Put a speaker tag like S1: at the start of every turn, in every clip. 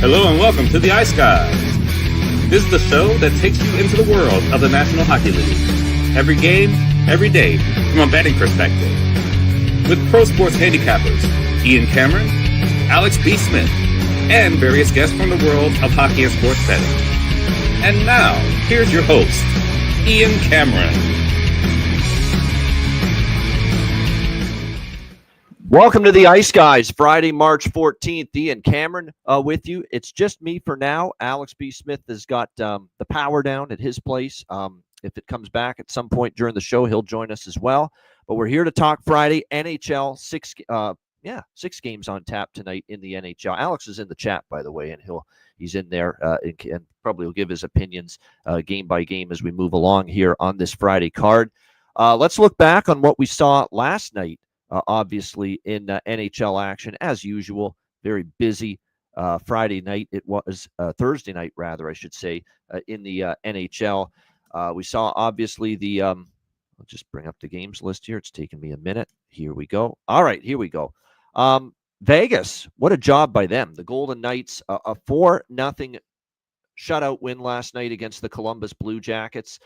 S1: Hello and welcome to the Ice Guys. This is the show that takes you into the world of the National Hockey League. Every game, every day, from a betting perspective. With pro sports handicappers, Ian Cameron, Alex B. Smith, and various guests from the world of hockey and sports betting. And now, here's your host, Ian Cameron.
S2: Welcome to the Ice Guys, Friday, March 14th. Ian Cameron with you. It's just me for now. Alex B. Smith has got the power down at his place. If it comes back at some point during the show, he'll join us as well. But we're here to talk Friday NHL. Six games on tap tonight in the NHL. Alex is in the chat, by the way, and he's in there and probably will give his opinions game by game as we move along here on this Friday card. Let's look back on what we saw last night. Obviously, in NHL action, as usual, very busy Friday night. It was Thursday night, rather, I should say, in the NHL. We saw, obviously, I'll just bring up the games list here. It's taking me a minute. Here we go. All right, here we go. Vegas, what a job by them. The Golden Knights, a 4-0 shutout win last night against the Columbus Blue Jackets.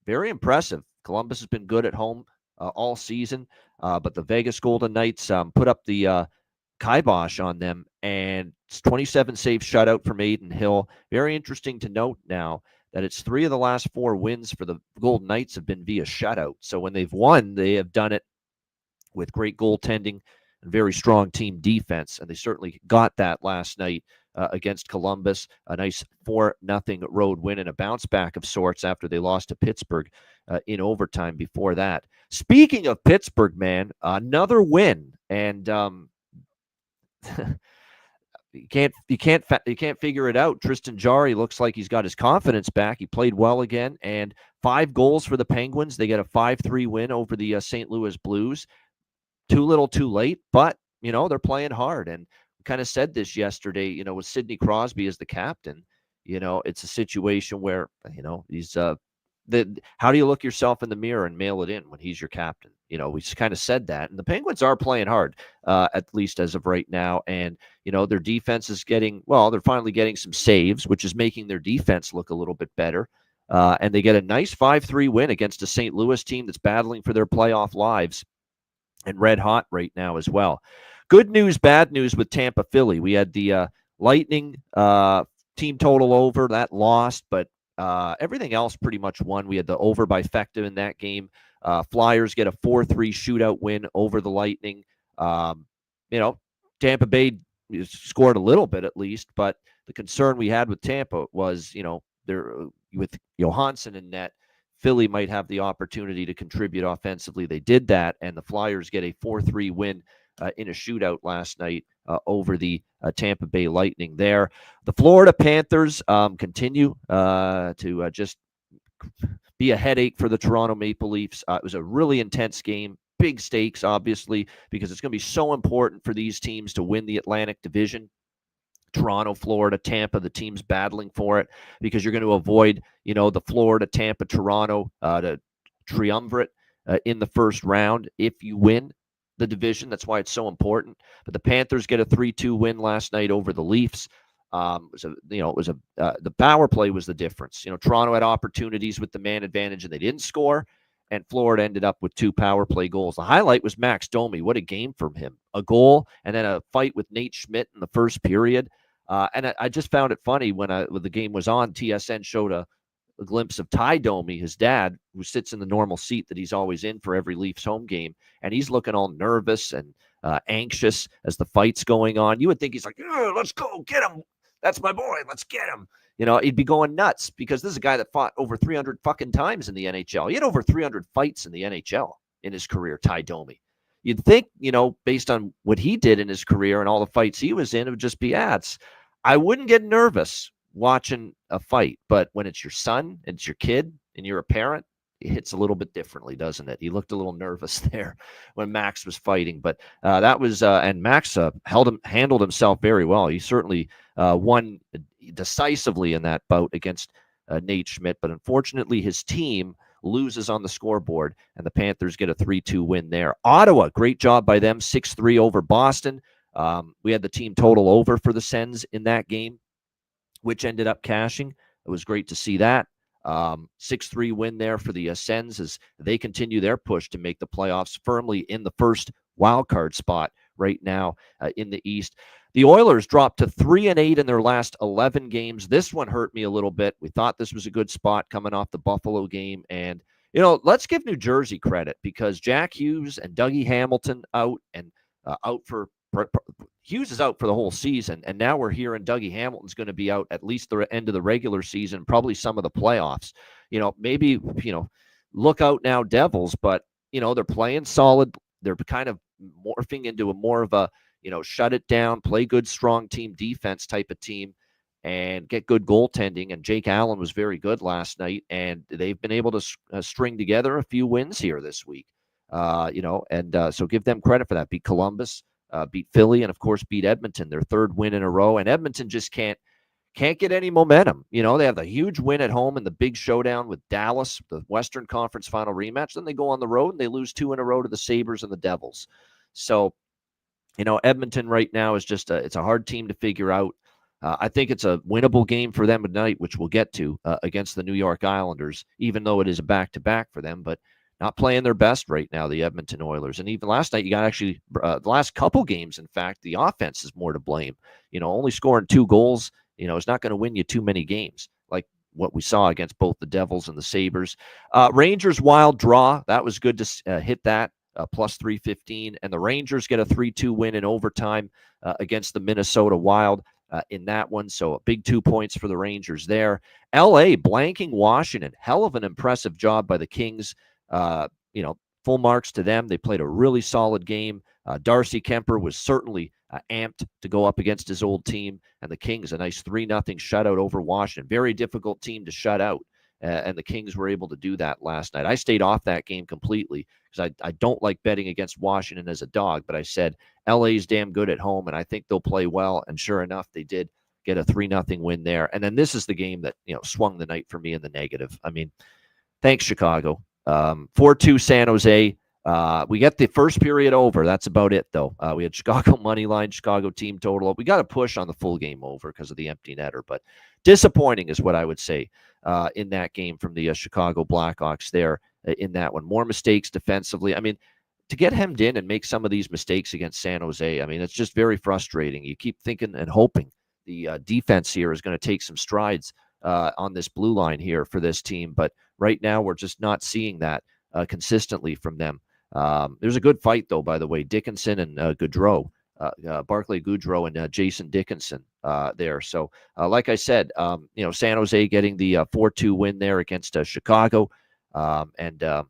S2: Very impressive. Columbus has been good at home all season. But the Vegas Golden Knights put up the kibosh on them, and it's 27 save shutout from Adin Hill. Very interesting to note now that it's 3 of the last 4 wins for the Golden Knights have been via shutout. So when they've won, they have done it with great goaltending and very strong team defense, and they certainly got that last night against Columbus. A nice 4-0 road win and a bounce back of sorts after they lost to Pittsburgh in overtime before that. Speaking of Pittsburgh, man, another win, and you can't figure it out. Tristan Jarry looks like he's got his confidence back. He played well again, and 5 goals for the Penguins. They get a 5-3 win over the St. Louis Blues. Too little, too late, but they're playing hard. And we kind of said this yesterday. With Sidney Crosby as the captain, it's a situation where he's how do you look yourself in the mirror and mail it in when he's your captain? We kind of said that, and the Penguins are playing hard, at least as of right now. And, their defense is they're finally getting some saves, which is making their defense look a little bit better. And they get a nice 5-3 win against a St. Louis team that's battling for their playoff lives and red hot right now as well. Good news, bad news with Tampa Philly. We had the Lightning team total over, that lost, but everything else pretty much won. We had the over by Fecta in that game. Flyers get a 4-3 shootout win over the Lightning. Tampa Bay scored a little bit at least, but the concern we had with Tampa was, they're with Johansson in net, Philly might have the opportunity to contribute offensively. They did that, and the Flyers get a 4-3 win in a shootout last night over the Tampa Bay Lightning there. The Florida Panthers continue to just be a headache for the Toronto Maple Leafs. It was a really intense game, big stakes, obviously, because it's going to be so important for these teams to win the Atlantic Division. Toronto, Florida, Tampa, the teams battling for it, because you're going to avoid, the Florida, Tampa, Toronto to triumvirate in the first round if you win the division. That's why it's so important. But the Panthers get a 3-2 win last night over the Leafs. The power play was the difference. Toronto had opportunities with the man advantage and they didn't score, and Florida ended up with 2 power play goals. The highlight was Max Domi. What a game from him. A goal and then a fight with Nate Schmidt in the first period. And I just found it funny when the game was on. TSN showed a glimpse of Ty Domi, his dad, who sits in the normal seat that he's always in for every Leafs home game, and he's looking all nervous and anxious as the fight's going on. You would think he's like, let's go get him. That's my boy. Let's get him. He'd be going nuts, because this is a guy that fought over 300 fucking times in the NHL. He had over 300 fights in the NHL in his career, Ty Domi. You'd think, based on what he did in his career and all the fights he was in, it would just be ads. I wouldn't get nervous watching a fight, but when it's your son and it's your kid and you're a parent, it hits a little bit differently, doesn't it? He looked a little nervous there when Max was fighting, but that was and Max handled himself very well. He certainly won decisively in that bout against Nate Schmidt, but unfortunately his team loses on the scoreboard, and the Panthers get a 3-2 win there. Ottawa, great job by them, 6-3 over Boston. We had the team total over for the Sens in that game, which ended up cashing. It was great to see that. 6-3 win there for the Sens as they continue their push to make the playoffs firmly in the first wild card spot right now in the East. The Oilers dropped to 3-8 in their last 11 games. This one hurt me a little bit. We thought this was a good spot coming off the Buffalo game. And, let's give New Jersey credit because Jack Hughes and Dougie Hamilton out and out for Hughes is out for the whole season, and now we're hearing Dougie Hamilton's going to be out at least the end of the regular season, probably some of the playoffs. Maybe, look out now, Devils, but, they're playing solid. They're kind of morphing into more of a, shut it down, play good, strong team defense type of team and get good goaltending. And Jake Allen was very good last night, and they've been able to string together a few wins here this week, so give them credit for that. Beat Columbus. Beat Philly, and of course beat Edmonton, their third win in a row. And Edmonton just can't get any momentum. They have the huge win at home in the big showdown with Dallas, the Western Conference Final rematch. Then they go on the road and they lose 2 in a row to the Sabres and the Devils. So, Edmonton right now is just it's a hard team to figure out. I think it's a winnable game for them tonight, which we'll get to against the New York Islanders, even though it is a back-to-back for them. But not playing their best right now, the Edmonton Oilers. And even last night, you got actually the last couple games, in fact, the offense is more to blame. Only scoring 2 goals, is not going to win you too many games like what we saw against both the Devils and the Sabres. Rangers Wild draw. That was good to hit that, plus 315. And the Rangers get a 3-2 win in overtime against the Minnesota Wild in that one. So a big 2 points for the Rangers there. LA blanking Washington. Hell of an impressive job by the Kings. Full marks to them. They played a really solid game. Darcy Kemper was certainly amped to go up against his old team, and the Kings, a nice 3-0 shutout over Washington. Very difficult team to shut out, and the Kings were able to do that last night. I stayed off that game completely because I don't like betting against Washington as a dog, but I said LA's damn good at home, and I think they'll play well, and sure enough, they did get a 3-0 win there. And then this is the game that swung the night for me in the negative. I mean, thanks, Chicago. 4-2 San Jose. We get the first period over. That's about it, though. We had Chicago money line, Chicago team total. We got to push on the full game over because of the empty netter, but disappointing is what I would say in that game from the Chicago Blackhawks there in that one. More mistakes defensively. I mean, to get hemmed in and make some of these mistakes against San Jose, I mean, it's just very frustrating. You keep thinking and hoping the defense here is going to take some strides on this blue line here for this team, but right now we're just not seeing that consistently from them. There's a good fight, though, by the way. Dickinson and Goudreau, Barclay Goudreau and Jason Dickinson there. So, like I said, San Jose getting the 4-2 win there against Chicago, and the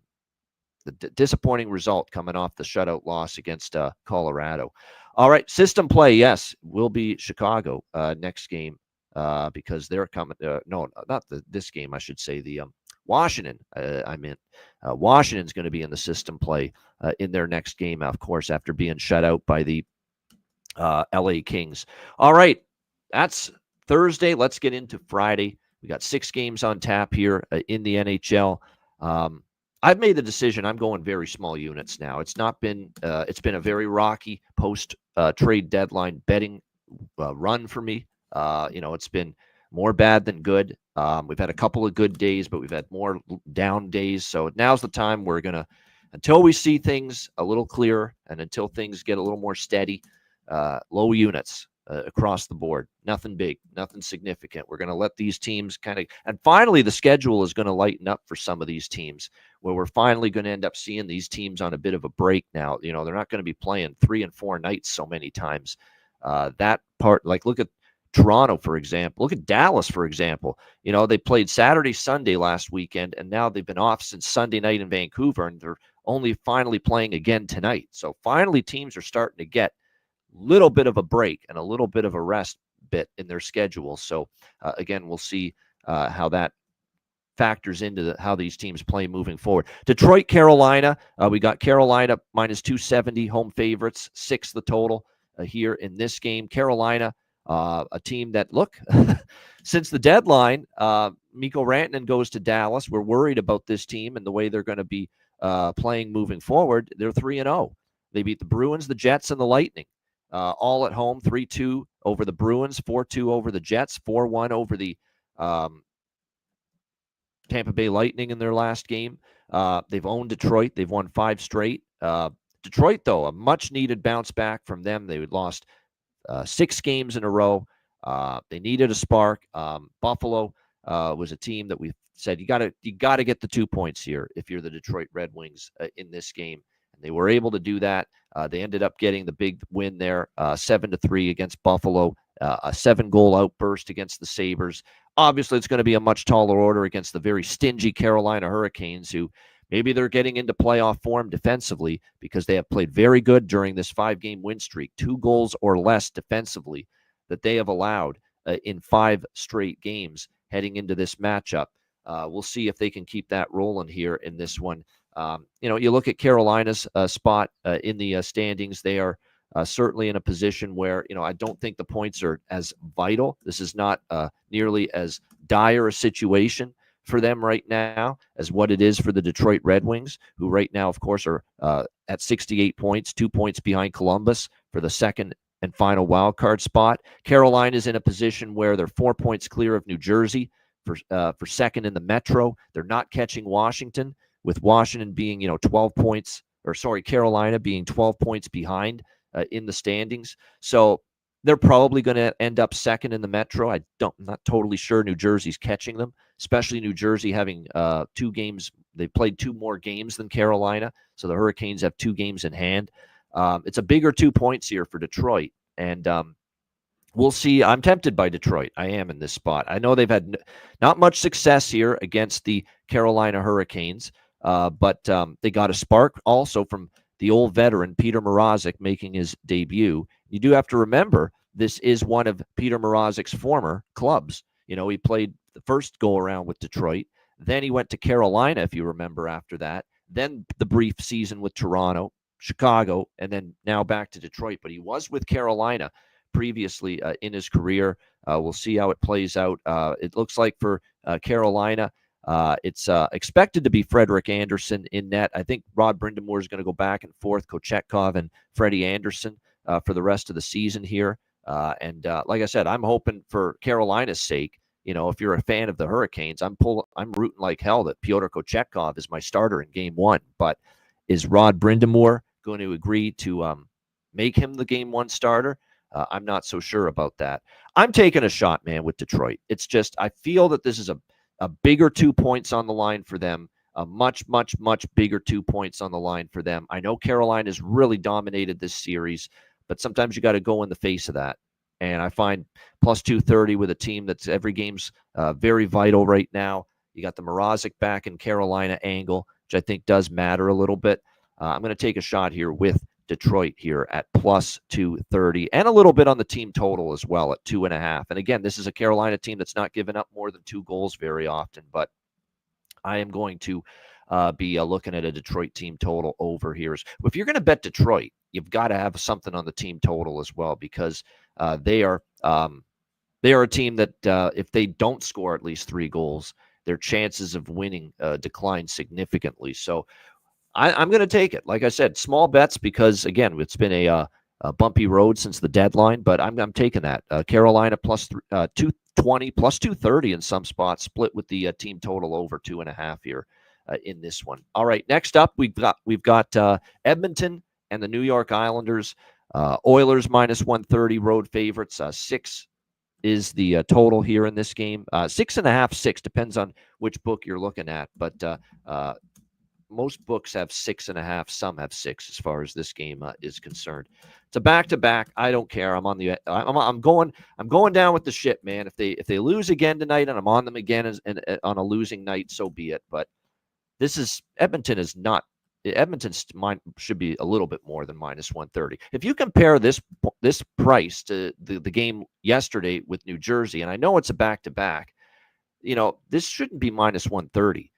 S2: disappointing result coming off the shutout loss against Colorado. All right, system play, yes, will be Chicago next game because they're coming. No, not this game, I should say. The Washington, Washington's going to be in the system play in their next game, of course, after being shut out by the LA Kings. All right, that's Thursday. Let's get into Friday. We got 6 games on tap here in the NHL. I've made the decision. I'm going very small units now. It's been a very rocky post trade deadline betting run for me. It's been more bad than good. We've had a couple of good days, but we've had more down days. So now's the time we're going to, until we see things a little clearer and until things get a little more steady, low units across the board. Nothing big, nothing significant. We're going to let these teams and finally the schedule is going to lighten up for some of these teams where we're finally going to end up seeing these teams on a bit of a break now. They're not going to be playing 3 and 4 nights so many times. That part, like look at Toronto, for example. Look at Dallas, for example. They played Saturday, Sunday last weekend, and now they've been off since Sunday night in Vancouver, and they're only finally playing again tonight. So finally teams are starting to get a little bit of a break and a little bit of a rest bit in their schedule. So again, we'll see how that factors into how these teams play moving forward. Detroit, Carolina. We got Carolina minus 270 home favorites, 6 the total here in this game. Carolina, a team that, look, since the deadline, Mikko Rantanen goes to Dallas. We're worried about this team and the way they're going to be playing moving forward. They're 3-0. They beat the Bruins, the Jets, and the Lightning. all at home, 3-2 over the Bruins, 4-2 over the Jets, 4-1 over the Tampa Bay Lightning in their last game. They've owned Detroit. They've won 5 straight. Detroit, though, a much-needed bounce back from them. They had lost 6 games in a row. They needed a spark. Buffalo was a team that we said you got to get the 2 points here if you're the Detroit Red Wings in this game, and they were able to do that. They ended up getting the big win there, 7-3 against Buffalo, a 7-goal outburst against the Sabres. Obviously, it's going to be a much taller order against the very stingy Carolina Hurricanes, who maybe they're getting into playoff form defensively because they have played very good during this 5-game win streak, 2 goals or less defensively that they have allowed in 5 straight games heading into this matchup. We'll see if they can keep that rolling here in this one. You look at Carolina's spot in the standings. They are certainly in a position where, I don't think the points are as vital. This is not nearly as dire a situation for them right now as what it is for the Detroit Red Wings, who right now, of course, are at 68 points, 2 points behind Columbus for the second and final wild card spot. Carolina is in a position where they're 4 points clear of New Jersey for second in the Metro. They're not catching Washington, with Washington being, 12 points, Carolina being 12 points behind in the standings. So they're probably going to end up second in the Metro. I'm not totally sure New Jersey's catching them, especially New Jersey having 2 games. They played 2 more games than Carolina, so the Hurricanes have 2 games in hand. It's a bigger 2 points here for Detroit, and we'll see. I'm tempted by Detroit. I am in this spot. I know they've had not much success here against the Carolina Hurricanes, but they got a spark also from the old veteran Peter Mrazek making his debut. You do have to remember, this is one of Peter Mrazek's former clubs. He played the first go-around with Detroit. Then he went to Carolina, if you remember, after that. Then the brief season with Toronto, Chicago, and then now back to Detroit. But he was with Carolina previously in his career. We'll see how it plays out. It looks like for Carolina, it's expected to be Frederik Andersen in net. I think Rod Brind'Amour is going to go back and forth, Kochetkov and Freddie Andersen for the rest of the season here. And like I said, I'm hoping for Carolina's sake. If you're a fan of the Hurricanes, I'm rooting like hell that Pyotr Kochetkov is my starter in Game 1. But is Rod Brind'Amour going to agree to make him the Game 1 starter? I'm not so sure about that. I'm taking a shot, man, with Detroit. It's just I feel that this is a bigger 2 points on the line for them, a much, much, much bigger 2 points on the line for them. I know Carolina's really dominated this series, but sometimes you got to go in the face of that. And I find plus 230 with a team that's every game's very vital right now. You got the Mrazek back in Carolina angle, which I think does matter a little bit. I'm going to take a shot here with Detroit here at plus 230 and a little bit on the team total as well at 2.5. And again, this is a Carolina team that's not given up more than 2 goals very often, but I am going to be looking at a Detroit team total over here. If you're going to bet Detroit, you've got to have something on the team total as well, because they are a team that if they don't score at least 3 goals, their chances of winning decline significantly. So I'm going to take it. Like I said, small bets because, again, it's been a bumpy road since the deadline, but I'm taking that. Carolina plus 220, plus 230 in some spots, split with the team total over 2.5 here in this one. All right, next up, we've got Edmonton and the New York Islanders. Oilers minus 130, road favorites. 6 is the total here in this game. 6.5, 6, depends on which book you're looking at, but most books have 6.5. Some have 6 as far as this game is concerned. It's a back-to-back. I don't care. I'm going down with the ship, man. If they lose again tonight and I'm on them again on a losing night, so be it. But Edmonton's should be a little bit more than minus 130. If you compare this price to the game yesterday with New Jersey, and I know it's a back-to-back, this shouldn't be minus 130.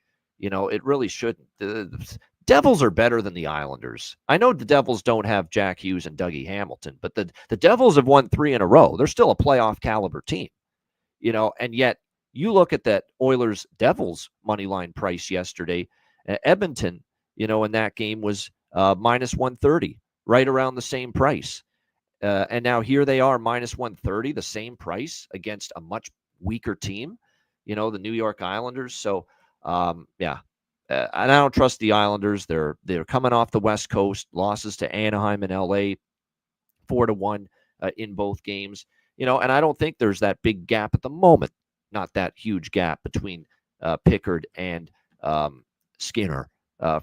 S2: It really shouldn't. The Devils are better than the Islanders. I know the Devils don't have Jack Hughes and Dougie Hamilton, but the Devils have won 3 in a row. They're still a playoff caliber team, and yet you look at that Oilers-Devils money line price yesterday. Edmonton, in that game was minus 130, right around the same price. And now here they are, minus 130, the same price against a much weaker team, the New York Islanders. So, yeah. And I don't trust the Islanders. They're coming off the West Coast, losses to Anaheim and LA, 4-1 in both games. And I don't think there's that big gap at the moment. Not that huge gap between Pickard and Skinner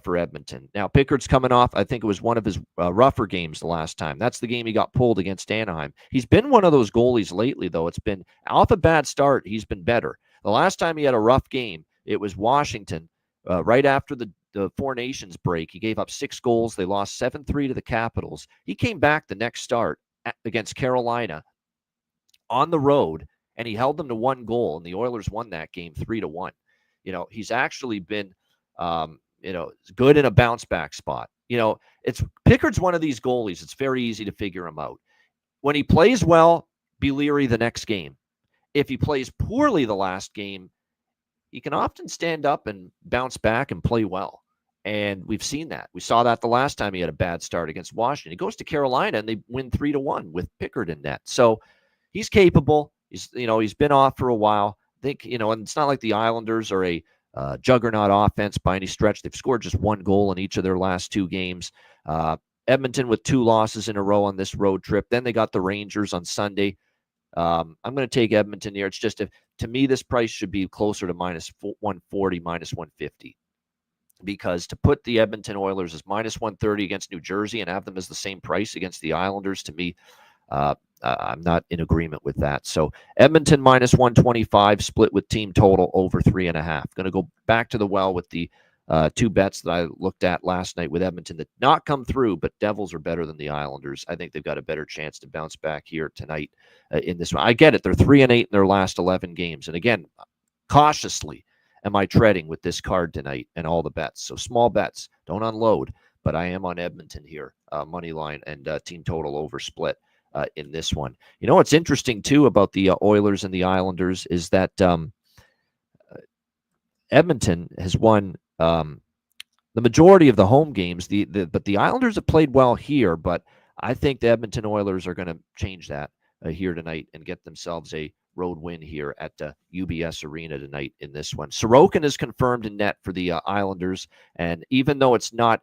S2: for Edmonton. Now, Pickard's coming off, I think it was one of his rougher games the last time. That's the game he got pulled against Anaheim. He's been one of those goalies lately, though. It's been off a bad start. He's been better. The last time he had a rough game, it was Washington right after the Four Nations break. He gave up 6 goals. They lost 7-3 to the Capitals. He came back the next start against Carolina on the road, and he held them to 1 goal, and the Oilers won that game 3-1. He's actually been good in a bounce back spot. Pickard's one of these goalies. It's very easy to figure him out. When he plays well, be leery the next game. If he plays poorly the last game, he can often stand up and bounce back and play well. And we've seen that. We saw that the last time he had a bad start against Washington. He goes to Carolina and they win 3-1 with Pickard in net. So he's capable. He's been off for a while. I think, and it's not like the Islanders are a juggernaut offense by any stretch. They've scored just 1 goal in each of their last 2 games. Edmonton with 2 losses in a row on this road trip. Then they got the Rangers on Sunday. I'm going to take Edmonton here. It's just, to me, this price should be closer to minus 140, minus 150. Because to put the Edmonton Oilers as minus 130 against New Jersey and have them as the same price against the Islanders, to me, I'm not in agreement with that. So Edmonton minus 125, split with team total over 3.5. Going to go back to the well with the 2 bets that I looked at last night with Edmonton that not come through, but Devils are better than the Islanders. I think they've got a better chance to bounce back here tonight in this one. I get it. They're 3-8 in their last 11 games. And again, cautiously am I treading with this card tonight and all the bets. So small bets, don't unload, but I am on Edmonton here, money line and team total over split in this one. What's interesting too about the Oilers and the Islanders is that Edmonton has won the majority of the home games. But the Islanders have played well here, but I think the Edmonton Oilers are going to change that here tonight and get themselves a road win here at UBS Arena tonight in this one. Sorokin is confirmed in net for the Islanders, and even though it's not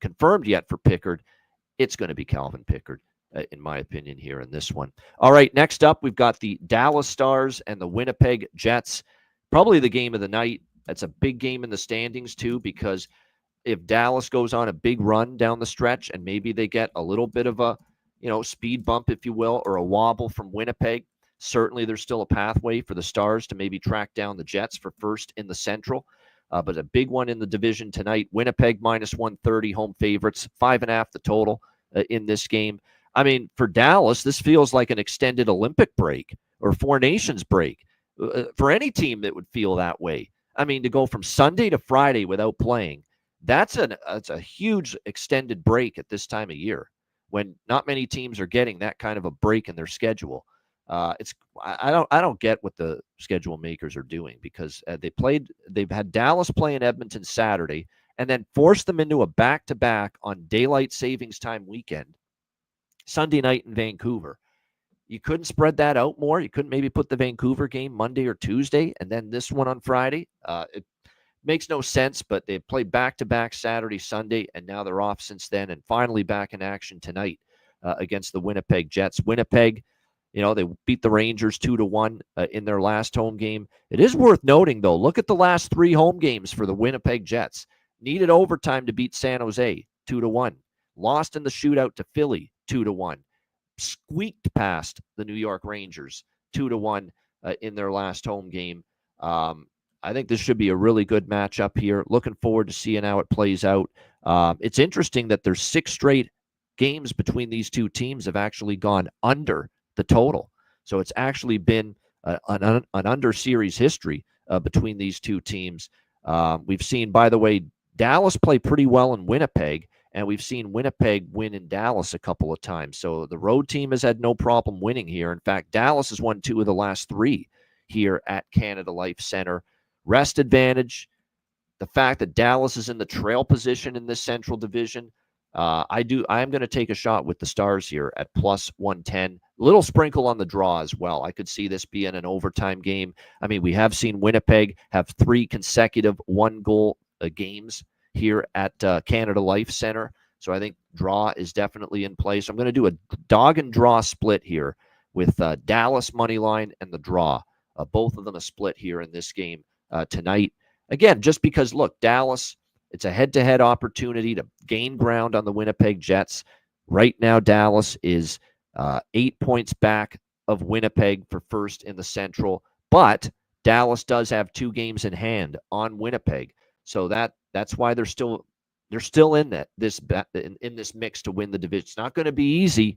S2: confirmed yet for Pickard, it's going to be Calvin Pickard, in my opinion, here in this one. All right, next up, we've got the Dallas Stars and the Winnipeg Jets. Probably the game of the night. That's a big game in the standings, too, because if Dallas goes on a big run down the stretch and maybe they get a little bit of a speed bump, if you will, or a wobble from Winnipeg, certainly there's still a pathway for the Stars to maybe track down the Jets for first in the Central. But a big one in the division tonight. Winnipeg minus 130, home favorites, 5.5 the total in this game. I mean, for Dallas, this feels like an extended Olympic break or Four Nations break. For any team that would feel that way. I mean, to go from Sunday to Friday without playing, that's a huge extended break at this time of year when not many teams are getting that kind of a break in their schedule. I don't get what the schedule makers are doing because they've had Dallas play in Edmonton Saturday and then forced them into a back-to-back on daylight savings time weekend, Sunday night in Vancouver. You couldn't spread that out more. You couldn't maybe put the Vancouver game Monday or Tuesday and then this one on Friday. It makes no sense, but they played back-to-back Saturday, Sunday, and now they're off since then and finally back in action tonight against the Winnipeg Jets. Winnipeg, they beat the Rangers 2-1 in their last home game. It is worth noting, though, look at the last 3 home games for the Winnipeg Jets. Needed overtime to beat San Jose 2-1. Lost in the shootout to Philly 2-1. Squeaked past the New York Rangers 2-1 in their last home game. I think this should be a really good matchup here. Looking forward to seeing how it plays out. It's interesting that there's 6 straight games between these two teams have actually gone under the total. So it's actually been an under series history between these two teams. We've seen, by the way, Dallas play pretty well in Winnipeg, and we've seen Winnipeg win in Dallas a couple of times. So the road team has had no problem winning here. In fact, Dallas has won 2 of the last 3 here at Canada Life Center. Rest advantage, the fact that Dallas is in the trail position in this Central Division, I am going to take a shot with the Stars here at plus 110. Little sprinkle on the draw as well. I could see this being an overtime game. I mean, we have seen Winnipeg have 3 consecutive 1-goal games here at Canada Life Center. So I think draw is definitely in place. I'm going to do a dog and draw split here with Dallas money line and the draw. Both of them a split here in this game tonight. Again, just because, look, Dallas, it's a head-to-head opportunity to gain ground on the Winnipeg Jets. Right now, Dallas is 8 points back of Winnipeg for first in the Central, but Dallas does have 2 games in hand on Winnipeg, so that's why they're still in this mix to win the division. It's not going to be easy.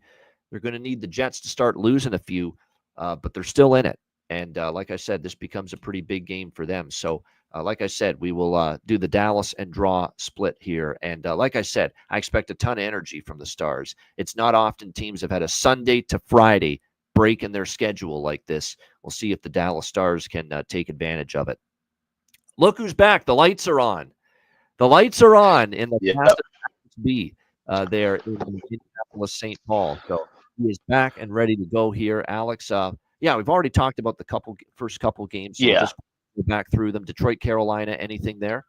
S2: They're going to need the Jets to start losing a few, but they're still in it. And like I said, this becomes a pretty big game for them. So, like I said, we will do the Dallas and draw split here. And like I said, I expect a ton of energy from the Stars. It's not often teams have had a Sunday to Friday break in their schedule like this. We'll see if the Dallas Stars can take advantage of it. Look who's back. The lights are on. The lights are on in the B there in Indianapolis, St. Paul. So he is back and ready to go here. Alex, yeah, we've already talked about the first couple games. So we'll just go back through them. Detroit, Carolina, anything there?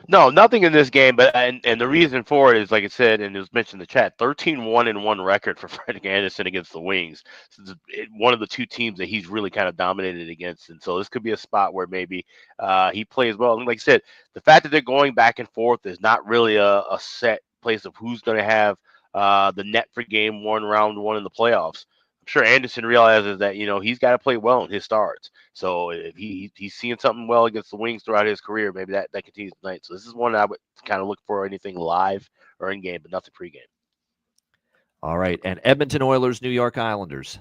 S3: No, nothing in this game, but and the reason for it is, like I said, and it was mentioned in the chat, 13-1-1 record for Friday Anderson against the Wings. So one of the 2 teams that he's really kind of dominated against, and so this could be a spot where maybe he plays well. And like I said, the fact that they're going back and forth is not really a set place of who's going to have the net for game 1, round 1 in the playoffs. Sure, Anderson realizes that he's got to play well in his starts. So if he's seeing something well against the Wings throughout his career, maybe that continues tonight. So this is one I would kind of look for anything live or in game, but nothing pregame.
S2: All right, and Edmonton Oilers, New York Islanders.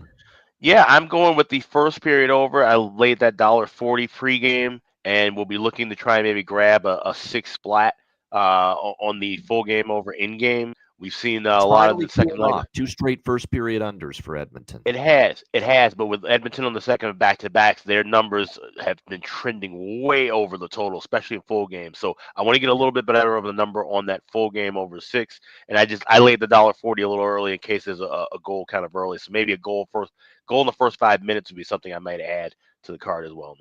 S3: Yeah, I'm going with the first period over. I laid that $1.40 pregame, and we'll be looking to try and maybe grab a 6 splat on the full game over in game. We've seen a lot of the second leg.
S2: 2 straight first period unders for Edmonton.
S3: It has, but with Edmonton on the second back-to-backs, their numbers have been trending way over the total, especially in full game. So I want to get a little bit better of a number on that full game over 6, and I laid the $1.40 a little early in case there's a goal kind of early. So maybe a goal in the first 5 minutes would be something I might add to the card as well.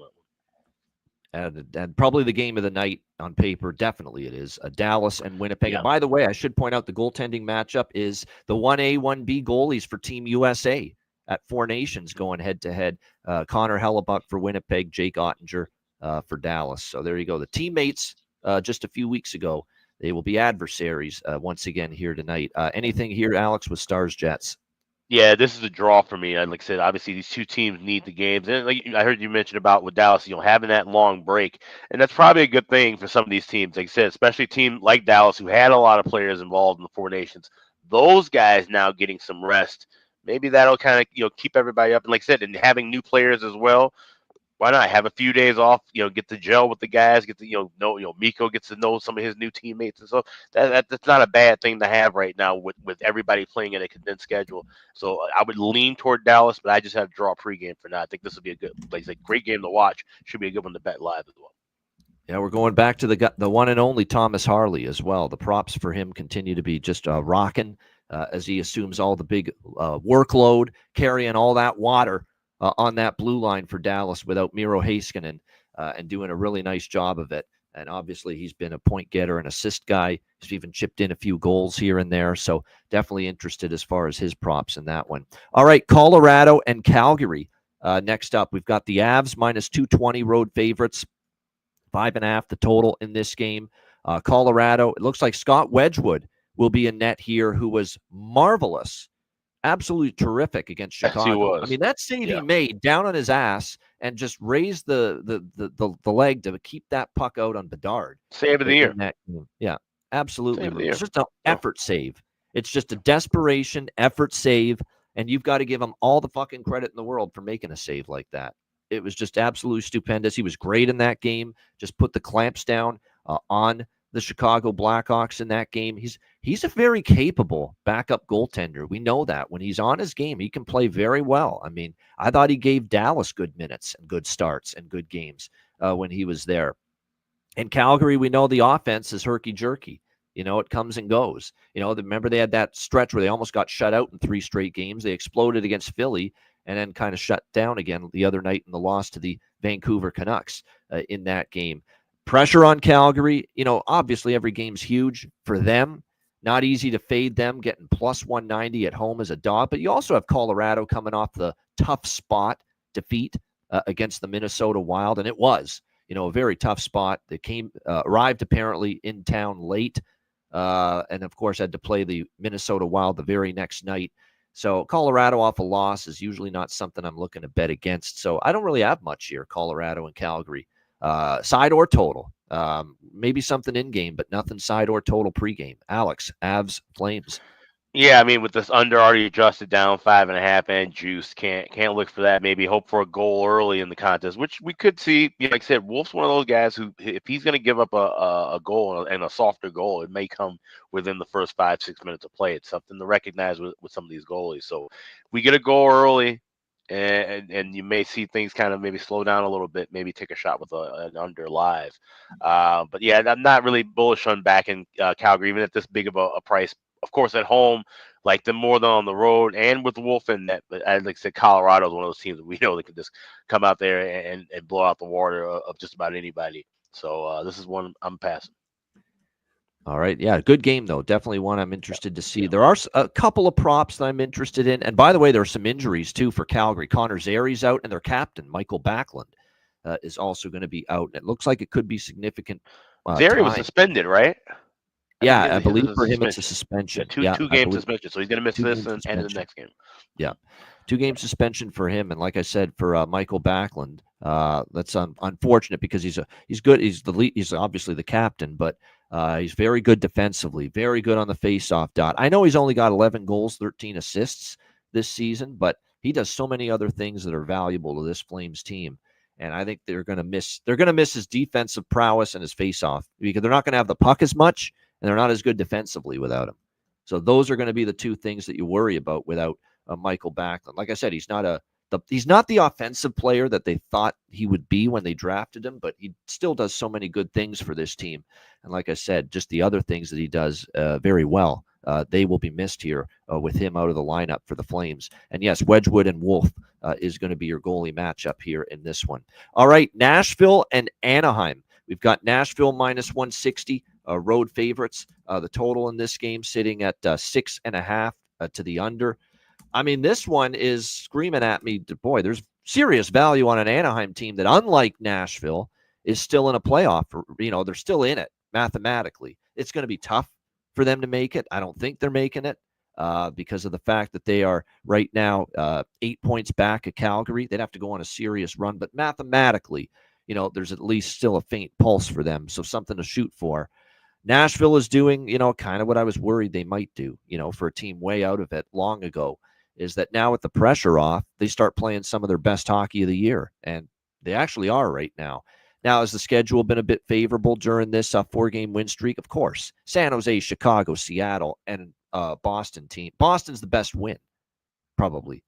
S2: And probably the game of the night on paper, definitely it is. Dallas and Winnipeg.
S3: Yeah.
S2: And by the way, I should point out the goaltending matchup is the 1A, 1B goalies for Team USA at 4 Nations going head-to-head. Connor Hellebuck for Winnipeg, Jake Ottinger for Dallas. So there you go. The teammates just a few weeks ago, they will be adversaries once again here tonight. Anything here, Alex, with Stars Jets?
S3: Yeah, this is a draw for me. And like I said, obviously these 2 teams need the games. And like I heard you mention about with Dallas, having that long break. And that's probably a good thing for some of these teams. Like I said, especially a team like Dallas who had a lot of players involved in the 4 Nations. Those guys now getting some rest. Maybe that'll kind of, keep everybody up. And like I said, and having new players as well. Why not have a few days off, get to gel with the guys, get to, Mikko gets to know some of his new teammates and stuff. That's not a bad thing to have right now with everybody playing in a condensed schedule. So I would lean toward Dallas, but I just have to draw a pregame for now. I think this will be a good, like I said, great game to watch. Should be a good one to bet live as well.
S2: Yeah, we're going back to the one and only Thomas Harley as well. The props for him continue to be just rocking as he assumes all the big workload, carrying all that water on that blue line for Dallas without Miro Heiskanen and doing a really nice job of it. And obviously he's been a point getter and assist guy. He's even chipped in a few goals here and there. So definitely interested as far as his props in that one. All right, Colorado and Calgary. Next up, we've got the Avs minus 220 road favorites. 5.5 the total in this game. Colorado, it looks like Scott Wedgwood will be in net here, who was marvelous. Absolutely terrific against Chicago. I mean, that save he made down on his ass and just raised the leg to keep that puck out on Bedard.
S3: Save of the year.
S2: Yeah, absolutely. It's just an effort save. It's just a desperation effort save, and you've got to give him all the fucking credit in the world for making a save like that. It was just absolutely stupendous. He was great in that game. Just put the clamps down on the Chicago Blackhawks in that game. He's a very capable backup goaltender. We know that. When he's on his game, he can play very well. I mean, I thought he gave Dallas good minutes and good starts and good games when he was there. In Calgary, we know the offense is herky-jerky. It comes and goes. Remember they had that stretch where they almost got shut out in 3 straight games. They exploded against Philly and then kind of shut down again the other night in the loss to the Vancouver Canucks in that game. Pressure on Calgary. Obviously every game's huge for them. Not easy to fade them, getting plus 190 at home as a dog. But you also have Colorado coming off the tough spot defeat against the Minnesota Wild. And it was, a very tough spot. They arrived apparently in town late. And of course had to play the Minnesota Wild the very next night. So Colorado off a loss is usually not something I'm looking to bet against. So I don't really have much here, Colorado and Calgary. Side or total. Maybe something in game, but nothing side or total pregame. Alex, Avs, Flames.
S3: Yeah, I mean, with this under already adjusted down 5.5 and juice, can't look for that. Maybe hope for a goal early in the contest, which we could see. Like I said, Wolf's one of those guys who, if he's going to give up a goal and a softer goal, it may come within the first 5-6 minutes of play. It's something to recognize with some of these goalies. So we get a goal early, and you may see things kind of maybe slow down a little bit. Maybe take a shot with an under live. But yeah, I'm not really bullish on backing Calgary, even at this big of a price. Of course, at home, like them more than on the road, and with the Wolf in that. But like I said, Colorado is one of those teams that we know they can just come out there and blow out the water of just about anybody. So this is one I'm passing.
S2: All right. Yeah, good game, though. Definitely one I'm interested to see. There are a couple of props that I'm interested in. And by the way, there are some injuries, too, for Calgary. Connor Zary's out, and their captain, Michael Backlund, is also going to be out. And it looks like it could be significant.
S3: Zary was suspended, right?
S2: I believe for him it's a suspension.
S3: Two game suspension, so he's going to miss this and the next game.
S2: Yeah, 2-game suspension for him, and like I said, for Michael Backlund, that's unfortunate because he's good. He's the lead. He's obviously the captain, but he's very good defensively, very good on the faceoff dot. I know he's only got 11 goals, 13 assists this season, but he does so many other things that are valuable to this Flames team. And I think they're going to miss his defensive prowess and his faceoff because they're not going to have the puck as much. And they're not as good defensively without him. So those are going to be the 2 things that you worry about without Michael Backlund. Like I said, he's not the offensive player that they thought he would be when they drafted him, but he still does so many good things for this team. And like I said, just the other things that he does very well, they will be missed here with him out of the lineup for the Flames. And yes, Wedgwood and Wolf is going to be your goalie matchup here in this one. All right, Nashville and Anaheim. We've got Nashville minus 160. Road favorites. The total in this game sitting at 6.5 to the under. I mean, this one is screaming at me. Boy, there's serious value on an Anaheim team that, unlike Nashville, is still in a playoff. They're still in it mathematically. It's going to be tough for them to make it. I don't think they're making it because of the fact that they are right now 8 points back at Calgary. They'd have to go on a serious run, but mathematically, there's at least still a faint pulse for them. So something to shoot for. Nashville is doing, kind of what I was worried they might do, for a team way out of it long ago, is that now with the pressure off, they start playing some of their best hockey of the year. And they actually are right now. Now, has the schedule been a bit favorable during this 4-game win streak? Of course. San Jose, Chicago, Seattle, and Boston team. Boston's the best win, probably,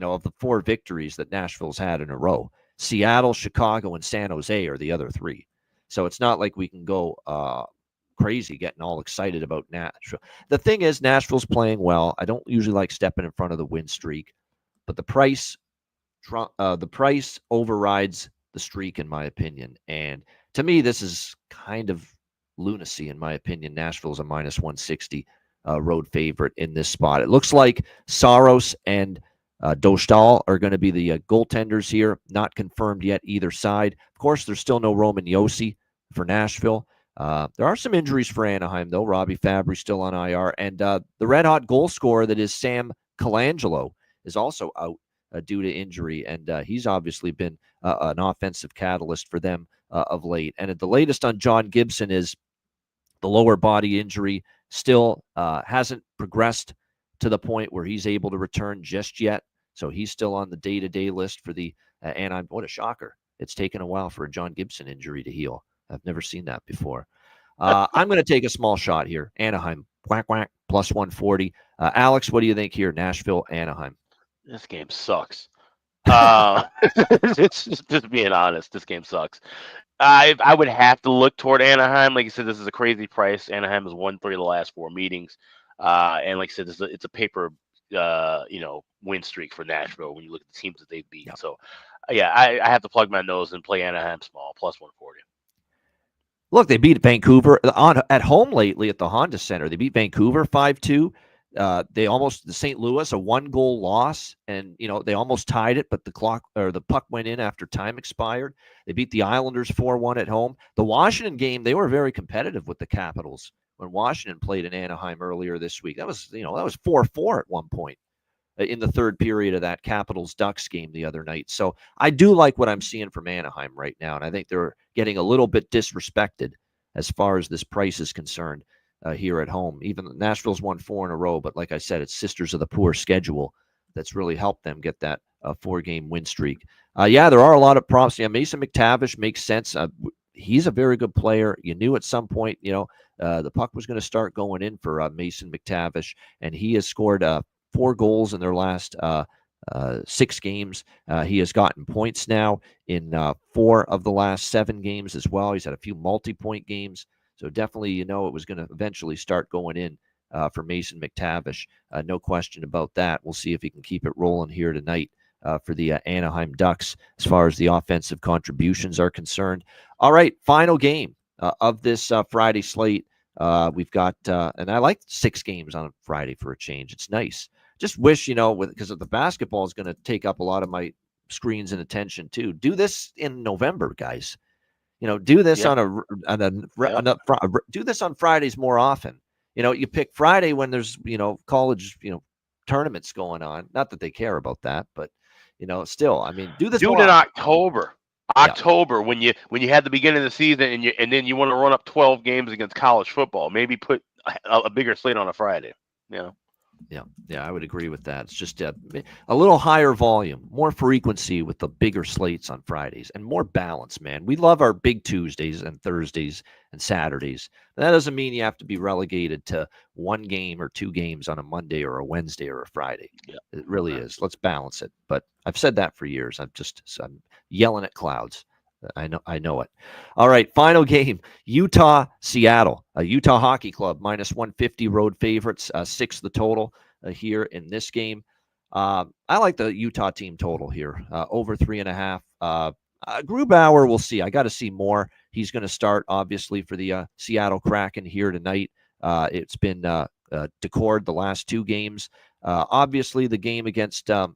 S2: of the 4 victories that Nashville's had in a row. Seattle, Chicago, and San Jose are the other 3. So it's not like we can go crazy getting all excited about Nashville. The thing is, Nashville's playing well. I don't usually like stepping in front of the win streak, but the price overrides the streak, in my opinion. And to me, this is kind of lunacy, in my opinion. Nashville's a minus 160 road favorite in this spot. It looks like Saros and Dostal are going to be the goaltenders here. Not confirmed yet either side. Of course, there's still no Roman Josi for Nashville. There are some injuries for Anaheim, though. Robbie Fabry still on IR. And the red-hot goal scorer that is Sam Colangelo is also out due to injury. And he's obviously been an offensive catalyst for them of late. And the latest on John Gibson is the lower body injury still hasn't progressed to the point where he's able to return just yet. So he's still on the day-to-day list for the Anaheim. What a shocker. It's taken a while for a John Gibson injury to heal. I've never seen that before. I'm going to take a small shot here. Anaheim, whack, whack, plus 140. Alex, what do you think here? Nashville, Anaheim.
S3: This game sucks. It's just being honest, this game sucks. I would have to look toward Anaheim. Like I said, this is a crazy price. Anaheim has won 3 of the last 4 meetings, and like I said, it's a paper, win streak for Nashville when you look at the teams that they've beaten.
S2: Yeah.
S3: So, yeah, I have to plug my nose and play Anaheim small plus 140.
S2: Look, they beat Vancouver at home lately at the Honda Center. They beat Vancouver 5-2. The St. Louis, a 1-goal loss, and they almost tied it, but the puck went in after time expired. They beat the Islanders 4-1 at home. The Washington game, they were very competitive with the Capitals when Washington played in Anaheim earlier this week. That was 4-4 at one point in the third period of that Capitals-Ducks game the other night. So I do like what I'm seeing from Anaheim right now, and I think they're getting a little bit disrespected as far as this price is concerned here at home. Even Nashville's won 4 in a row, but like I said, it's Sisters of the Poor schedule that's really helped them get that 4-game win streak. There are a lot of props. Yeah, Mason McTavish makes sense. He's a very good player. You knew at some point, the puck was going to start going in for Mason McTavish, and he has scored 4 goals in their last 6 games. He has gotten points now in 4 of the last 7 games as well. He's had a few multi-point games. So definitely, it was going to eventually start going in for Mason McTavish. No question about that. We'll see if he can keep it rolling here tonight for the Anaheim Ducks as far as the offensive contributions are concerned. All right, final game of this Friday slate. We've got, and I like 6 games on Friday for a change. It's nice. Just wish, because the basketball is going to take up a lot of my screens and attention too. Do this in November, guys. Do this do this on Fridays more often. You pick Friday when there's college tournaments going on. Not that they care about that, but still, I mean, do this.
S3: Do it in October. October when you had the beginning of the season and then you want to run up 12 games against college football. Maybe put a bigger slate on a Friday.
S2: Yeah, I would agree with that. It's just a little higher volume, more frequency with the bigger slates on Fridays, and more balance, man. We love our big Tuesdays and Thursdays and Saturdays. That doesn't mean you have to be relegated to 1 game or 2 games on a Monday or a Wednesday or a Friday.
S3: Yeah.
S2: It really is. Let's balance it. But I've said that for years. I'm yelling at clouds. I know it. All right, final game, Utah, Seattle. Utah Hockey Club, minus 150 road favorites, 6 the total here in this game. I like the Utah team total here, over 3.5. Grubauer, we'll see. I got to see more. He's going to start, obviously, for the Seattle Kraken here tonight. It's been Decord the last 2 games. Obviously, the game against the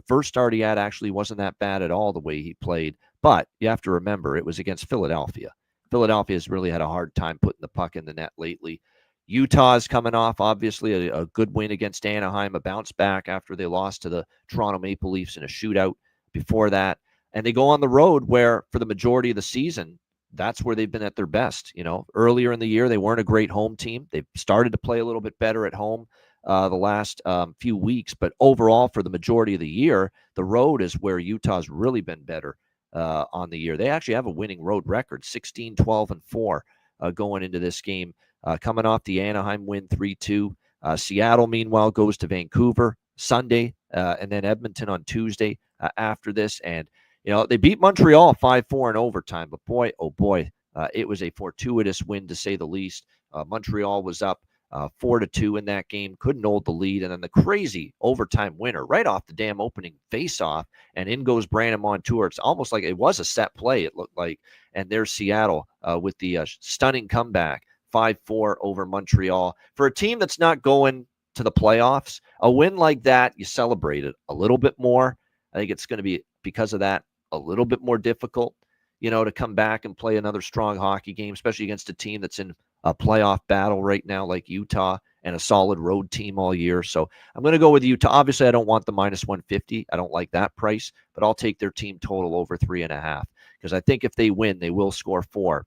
S2: first start he had actually wasn't that bad at all the way he played. But you have to remember, it was against Philadelphia. Philadelphia has really had a hard time putting the puck in the net lately. Utah is coming off, obviously, a good win against Anaheim, a bounce back after they lost to the Toronto Maple Leafs in a shootout before that. And they go on the road where, for the majority of the season, that's where they've been at their best. Earlier in the year, they weren't a great home team. They've started to play a little bit better at home the last few weeks. But overall, for the majority of the year, the road is where Utah's really been better on the year. They actually have a winning road record, 16, 12, and 4 going into this game. Coming off the Anaheim win 3-2. Seattle, meanwhile, goes to Vancouver Sunday, and then Edmonton on Tuesday after this. And, they beat Montreal 5-4 in overtime. But boy, oh boy, it was a fortuitous win, to say the least. Montreal was up 4-2 in that game, couldn't hold the lead, and then the crazy overtime winner right off the damn opening face-off, and in goes Brandon Montour. It's almost like it was a set play, it looked like, and there's Seattle with the stunning comeback, 5-4 over Montreal. For a team that's not going to the playoffs, a win like that, you celebrate it a little bit more. I think it's going to be, because of that, a little bit more difficult, to come back and play another strong hockey game, especially against a team that's in a playoff battle right now like Utah and a solid road team all year. So I'm going to go with Utah. Obviously, I don't want the minus 150. I don't like that price, but I'll take their team total over 3.5 because I think if they win, they will score 4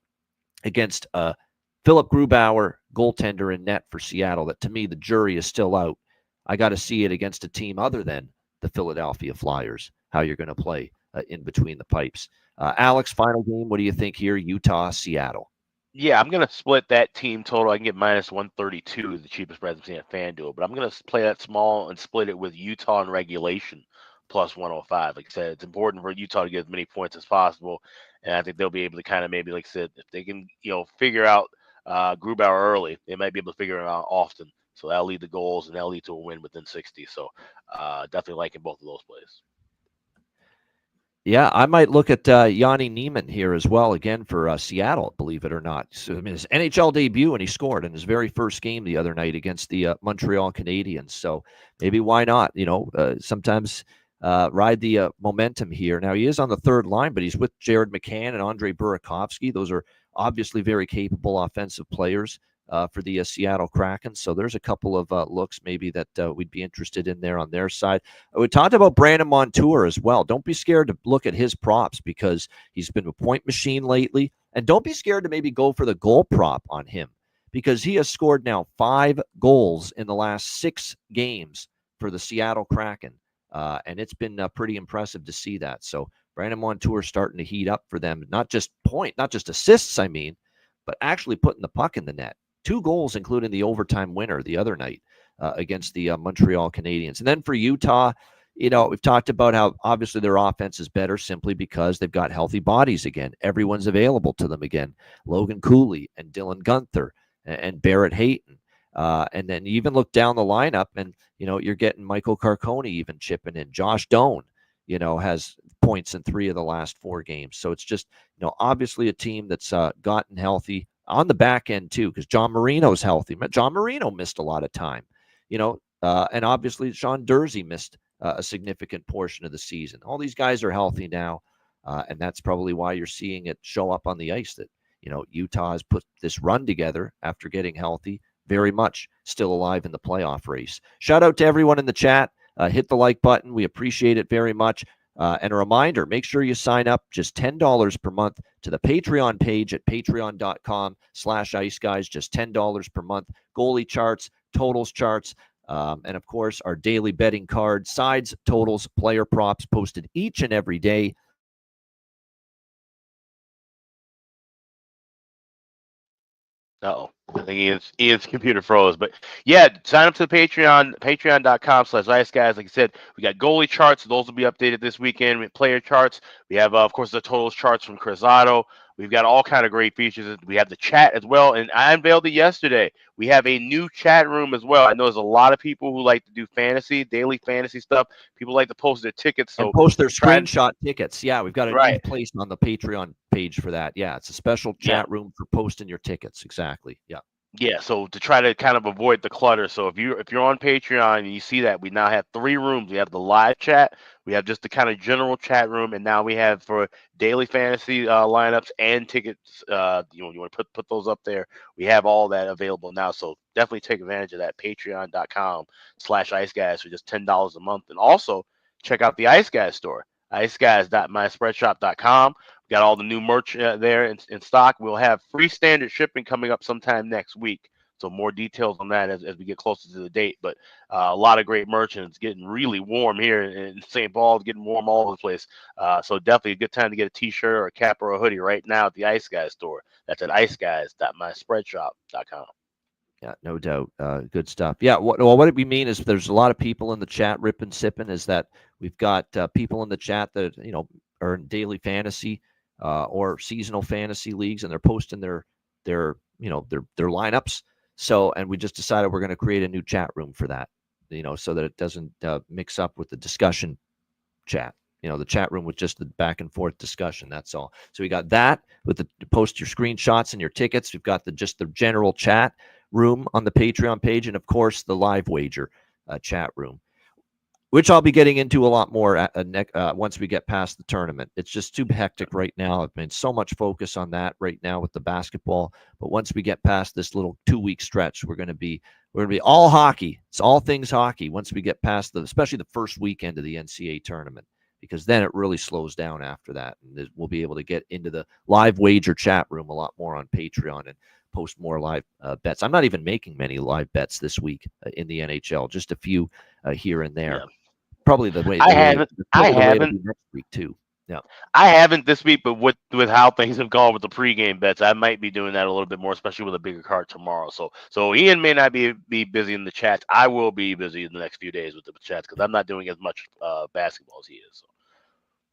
S2: against Philip Grubauer, goaltender in net for Seattle. That, to me, the jury is still out. I got to see it against a team other than the Philadelphia Flyers, how you're going to play in between the pipes. Alex, final game. What do you think here? Utah, Seattle.
S3: Yeah, I'm going to split that team total. I can get minus 132, the cheapest price I'm seeing at FanDuel, but I'm going to play that small and split it with Utah in regulation plus 105. Like I said, it's important for Utah to get as many points as possible. And I think they'll be able to kind of maybe, like I said, if they can, figure out Grubauer early, they might be able to figure it out often. So that'll lead to goals and that'll lead to a win within 60. So definitely liking both of those plays.
S2: Yeah, I might look at Yanni Neiman here as well again for Seattle, believe it or not. So, I mean, his NHL debut, and he scored in his very first game the other night against the Montreal Canadiens. So maybe why not? Sometimes ride the momentum here. Now, he is on the third line, but he's with Jared McCann and Andre Burakovsky. Those are obviously very capable offensive players for the Seattle Kraken. So there's a couple of looks maybe that we'd be interested in there on their side. We talked about Brandon Montour as well. Don't be scared to look at his props because he's been a point machine lately. And don't be scared to maybe go for the goal prop on him because he has scored now 5 goals in the last 6 games for the Seattle Kraken. And it's been pretty impressive to see that. So Brandon Montour starting to heat up for them. Not just assists, but actually putting the puck in the net. 2 goals, including the overtime winner the other night against the Montreal Canadiens. And then for Utah, we've talked about how obviously their offense is better simply because they've got healthy bodies again. Everyone's available to them again. Logan Cooley and Dylan Guenther and Barrett Hayton. And then you even look down the lineup and, you're getting Michael Carcone even chipping in. Josh Doan, has points in 3 of the last 4 games. So it's just, obviously a team that's gotten healthy on the back end too, because John Marino's healthy. John Marino missed a lot of time, and obviously Sean Durzi missed a significant portion of the season. All these guys are healthy now, and that's probably why you're seeing it show up on the ice that, Utah has put this run together after getting healthy, very much still alive in the playoff race. Shout out to everyone in the chat. Hit the like button. We appreciate it very much. And a reminder, make sure you sign up just $10 per month to the Patreon page at patreon.com/iceguys, just $10 per month. Goalie charts, totals charts, and of course, our daily betting card, sides, totals, player props posted each and every day.
S3: Uh-oh. I think Ian's computer froze. But yeah, sign up to the Patreon, patreon.com/iceguys. Like I said, we got goalie charts. Those will be updated this weekend. We have player charts. We have, of course, the totals charts from Chris Otto. We've got all kind of great features. We have the chat as well. And I unveiled it yesterday. We have a new chat room as well. I know there's a lot of people who like to do daily fantasy stuff. People like to post their tickets.
S2: And post their screenshot tickets. Yeah, we've got a new place on the Patreon page for that. Yeah, it's a special chat room for posting your tickets. Exactly. Yeah.
S3: Yeah, so to try to kind of avoid the clutter. So if you're on Patreon and you see that we now have 3 rooms. We have the live chat, we have just the kind of general chat room, and now we have for daily fantasy lineups and tickets. You want to put those up there. We have all that available now. So definitely take advantage of that. Patreon.com/iceguys for just $10 a month, and also check out the Ice Guys store, iceguys.myspreadshop.com. Got all the new merch there in stock. We'll have free standard shipping coming up sometime next week. So more details on that as we get closer to the date. But a lot of great merch, and it's getting really warm here in St. Paul. It's getting warm all over the place. So definitely a good time to get a T-shirt or a cap or a hoodie right now at the Ice Guys store. That's at iceguys.myspreadshop.com.
S2: Yeah, no doubt. Good stuff. Yeah, what we mean is there's a lot of people in the chat ripping, sipping, is that we've got people in the chat that, are in daily fantasy or seasonal fantasy leagues, and they're posting their lineups. So, and we just decided we're going to create a new chat room for that, so that it doesn't mix up with the discussion chat. The chat room with just the back and forth discussion. That's all. So we got that with the post your screenshots and your tickets. We've got the general chat room on the Patreon page, and of course the live wager chat room, which I'll be getting into a lot more once we get past the tournament. It's just too hectic right now. I've been so much focus on that right now with the basketball. But once we get past this little 2-week stretch, we're going to be all hockey. It's all things hockey. Once we get past especially the first weekend of the NCAA tournament, because then it really slows down after that, and we'll be able to get into the live wager chat room a lot more on Patreon and post more live bets. I'm not even making many live bets this week in the NHL, just a few here and there. Yeah. Probably the way
S3: I haven't
S2: next week too. Yeah,
S3: I haven't this week, but with how things have gone with the pregame bets, I might be doing that a little bit more, especially with a bigger card tomorrow. So Ian may not be busy in the chats. I will be busy in the next few days with the chats because I'm not doing as much basketball as he is. So.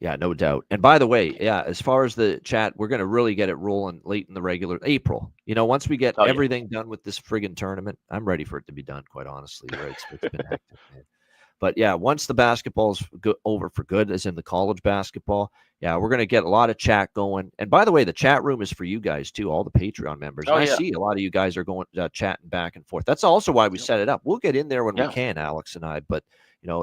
S2: Yeah, no doubt. And by the way, yeah, as far as the chat, we're going to really get it rolling late in the regular April. Once we get
S3: Oh, yeah.
S2: everything done with this friggin' tournament, I'm ready for it to be done, quite honestly. Right? It's been hectic, man. But yeah, once the basketball's over for good, as in the college basketball, yeah, we're going to get a lot of chat going. And by the way, the chat room is for you guys too, all the Patreon members.
S3: Oh,
S2: And I
S3: yeah.
S2: see a lot of you guys are going chatting back and forth. That's also why we set it up. We'll get in there when we
S3: Yeah.
S2: can, Alex and I. But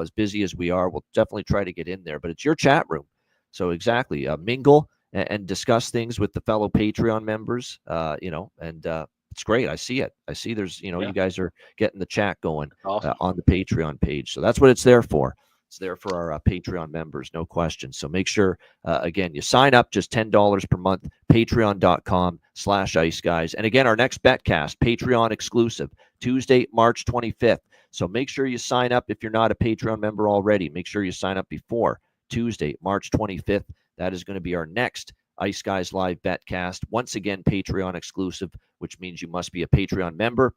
S2: as busy as we are, we'll definitely try to get in there. But it's your chat room, so exactly mingle and discuss things with the fellow Patreon members. And it's great. I see it. I see there's,
S3: Yeah.
S2: you guys are getting the chat going
S3: Awesome.
S2: on the Patreon page. So that's what it's there for. It's there for our Patreon members, no question. So make sure, again, you sign up just $10 per month, patreon.com/Ice Guys. And again, our next Betcast, Patreon exclusive, Tuesday, March 25th. So make sure you sign up if you're not a Patreon member already. Make sure you sign up before Tuesday, March 25th. That is going to be our next Ice Guys Live Betcast. Once again, Patreon exclusive, which means you must be a Patreon member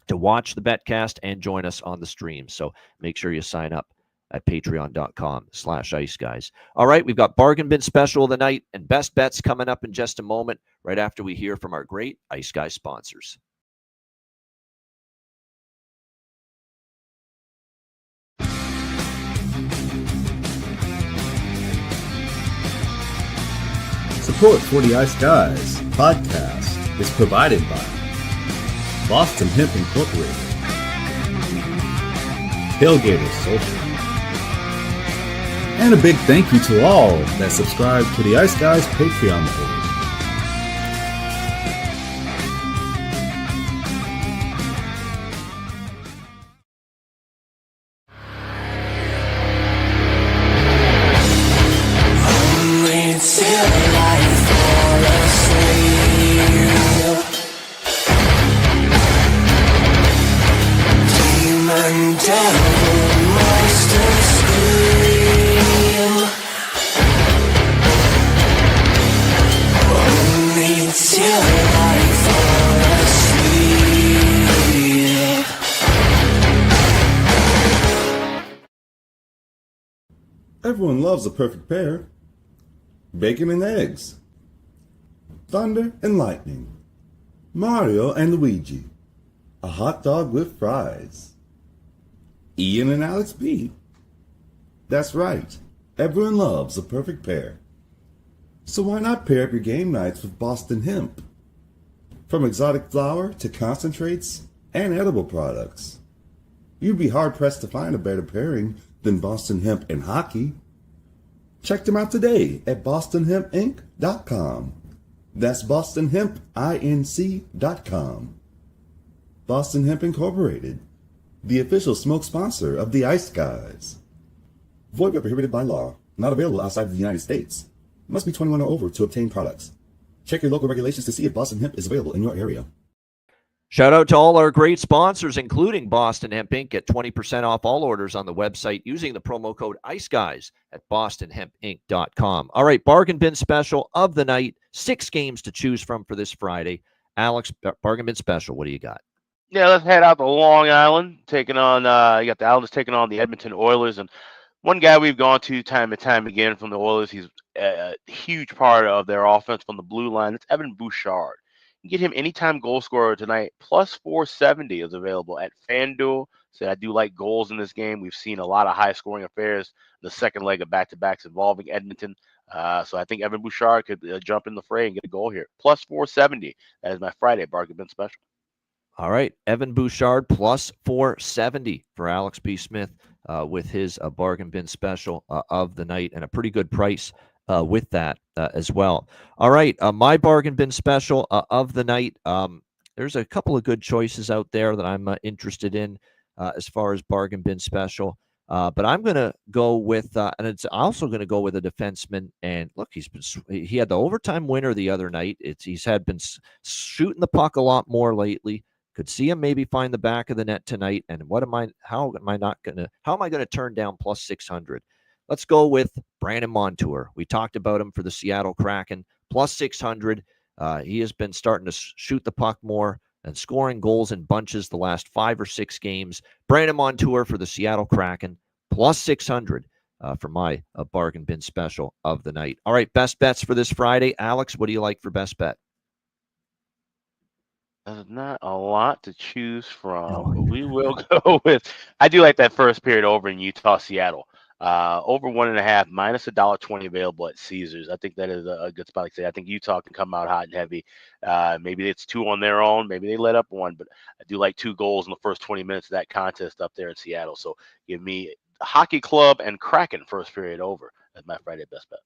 S2: to watch the Betcast and join us on the stream. So make sure you sign up at patreon.com/Ice Guys. All right, we've got Bargain Bin Special of the night and Best Bets coming up in just a moment, right after we hear from our great Ice Guys sponsors.
S4: Support for the Ice Guys podcast is provided by Boston Hemp Incorporated, Tailgater Social, and a big thank you to all that subscribe to the Ice Guys Patreon page. Everyone loves a perfect pair. Bacon and eggs. Thunder and lightning. Mario and Luigi. A hot dog with fries. Ian and Alex B. That's right. Everyone loves a perfect pair. So why not pair up your game nights with Boston Hemp? From exotic flower to concentrates and edible products. You'd be hard-pressed to find a better pairing than Boston Hemp and hockey. Check them out today at bostonhempinc.com. That's bostonhempinc.com. Boston Hemp Incorporated, the official smoke sponsor of the Ice Guys. Void where prohibited by law. Not available outside of the United States. Must be 21 or over to obtain products. Check your local regulations to see if Boston Hemp is available in your area.
S2: Shout out to all our great sponsors, including Boston Hemp Inc. Get 20% off all orders on the website using the promo code ICEGUYS at bostonhempinc.com. All right, Bargain Bin Special of the night. 6 games to choose from for this Friday. Alex, Bargain Bin Special, what do you got?
S3: Yeah, let's head out to Long Island, taking on you got the Islanders taking on the Edmonton Oilers, and one guy we've gone to time and time again from the Oilers. He's a huge part of their offense from the blue line. It's Evan Bouchard. You can get him anytime goal scorer tonight. Plus 470 is available at FanDuel. So I do like goals in this game. We've seen a lot of high scoring affairs in the second leg of back-to-backs involving Edmonton. So I think Evan Bouchard could jump in the fray and get a goal here. Plus 470. That is my Friday Bargain Bin Special.
S2: All right, Evan Bouchard plus 470 for Alex B. Smith with his Bargain Bin Special of the night, and a pretty good price with that as well. All right, my Bargain Bin Special of the night. There's a couple of good choices out there that I'm interested in as far as Bargain Bin Special. But I'm going to go with, and it's also going to go with a defenseman. And look, he had the overtime winner the other night. He's been shooting the puck a lot more lately. Could see him maybe find the back of the net tonight. And how am I going to turn down plus 600? Let's go with Brandon Montour. We talked about him for the Seattle Kraken. Plus 600. He has been starting to shoot the puck more and scoring goals in bunches the last 5 or 6 games. Brandon Montour for the Seattle Kraken. Plus 600. for my bargain bin special of the night. All right, best bets for this Friday. Alex, what do you like for best bet?
S3: There's not a lot to choose from,
S2: No.
S3: but we will go with. I do like that first period over in Utah, Seattle. Over 1.5 minus $1.20 available at Caesars. I think that is a good spot. Like I say, I think Utah can come out hot and heavy. Maybe it's 2 on their own. Maybe they let up 1, but I do like 2 goals in the first 20 minutes of that contest up there in Seattle. So give me Hockey Club and Kraken first period over as my Friday best bet.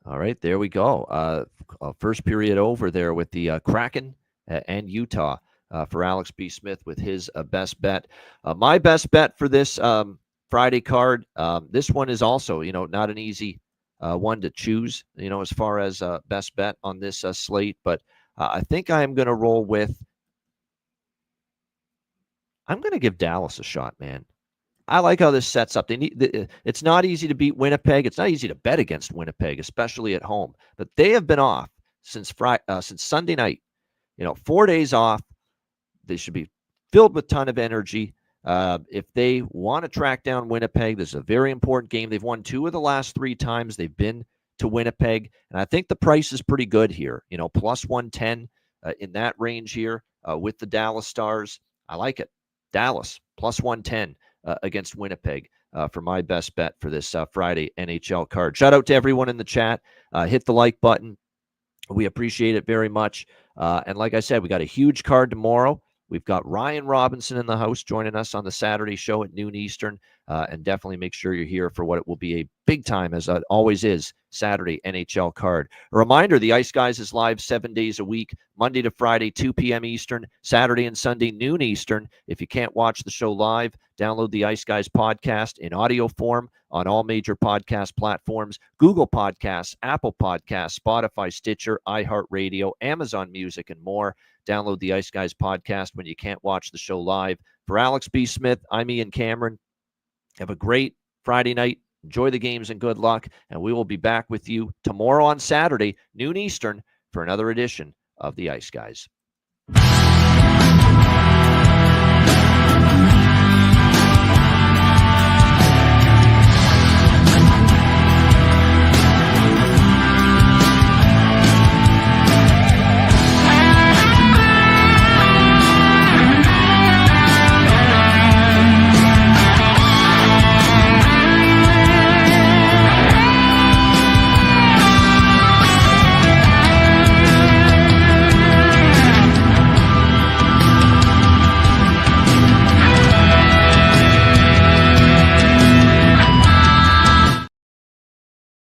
S2: All right, there we go. First period over there with the Kraken and Utah for Alex B. Smith with his best bet. My best bet for this Friday card, this one is also, not an easy one to choose, as far as best bet on this slate. But I think I am going to roll with, I'm going to give Dallas a shot, man. I like how this sets up. It's not easy to beat Winnipeg. It's not easy to bet against Winnipeg, especially at home. But they have been off since Sunday night. 4 days off. They should be filled with a ton of energy. If they want to track down Winnipeg, this is a very important game. They've won 2 of the last 3 times they've been to Winnipeg. And I think the price is pretty good here. Plus 110 in that range here with the Dallas Stars. I like it. Dallas, plus 110 against Winnipeg for my best bet for this Friday NHL card. Shout out to everyone in the chat. Hit the like button. We appreciate it very much. And like I said, we got a huge card tomorrow. We've got Ryan Robinson in the house joining us on the Saturday show at noon Eastern. And definitely make sure you're here for what it will be a big time, as it always is, Saturday NHL card. A reminder, the Ice Guys is live 7 days a week, Monday to Friday, 2 p.m. Eastern, Saturday and Sunday, noon Eastern. If you can't watch the show live, download the Ice Guys podcast in audio form on all major podcast platforms, Google Podcasts, Apple Podcasts, Spotify, Stitcher, iHeartRadio, Amazon Music, and more. Download the Ice Guys podcast when you can't watch the show live. For Alex B. Smith, I'm Ian Cameron. Have a great Friday night. Enjoy the games and good luck. And we will be back with you tomorrow on Saturday, noon Eastern, for another edition of the Ice Guys.